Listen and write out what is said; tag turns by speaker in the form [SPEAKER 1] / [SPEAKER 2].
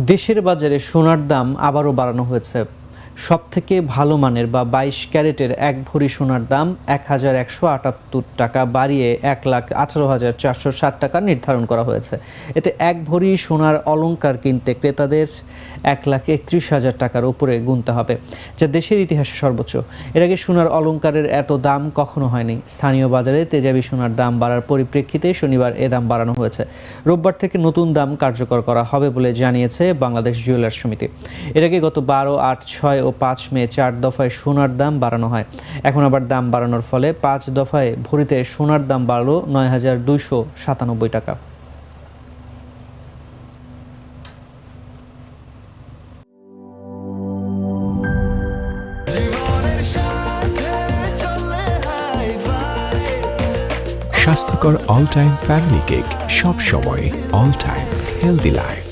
[SPEAKER 1] দেশের বাজারে সোনার দাম আবারও বাড়ানো হয়েছে। সবথেকে ভালো মানের বা 22 ক্যারেটের 1 ভরি সোনার দাম ১,১৭৮ টাকা বাড়িয়ে ১,১৮,৪৬০ টাকা নির্ধারণ করা হয়েছে। এতে 1 ভরি সোনার অলংকার কিনতে ক্রেতাদের ১,৩১,০০০ টাকার উপরে গুনতে হবে, যা দেশের ইতিহাসে সর্বোচ্চ। এর আগে সোনার অলংকারের এত দাম কখনো হয়নি। স্থানীয় বাজারে তেজাবি সোনার দাম বাড়ার পরিপ্রেক্ষিতে শনিবার এ দাম বাড়ানো হয়েছে। রোববার থেকে নতুন দাম কার্যকর করা হবে বলে জানিয়েছে বাংলাদেশ জুয়েলার্স সমিতি। এর আগে গত ১২, ৮, ৬ ও ৫ মে 4 দফায় সোনার দাম বাড়ানো হয়। এখন আবার দাম বাড়ানোর ফলে 5 দফায় ভরিতে সোনার দাম বাড়ল ৯,২৯৭ টাকা।
[SPEAKER 2] স্বাস্থ্যকর অল টাইম ফ্যামিলি কেক, সব সময় অল টাইম হেলদি লাইফ।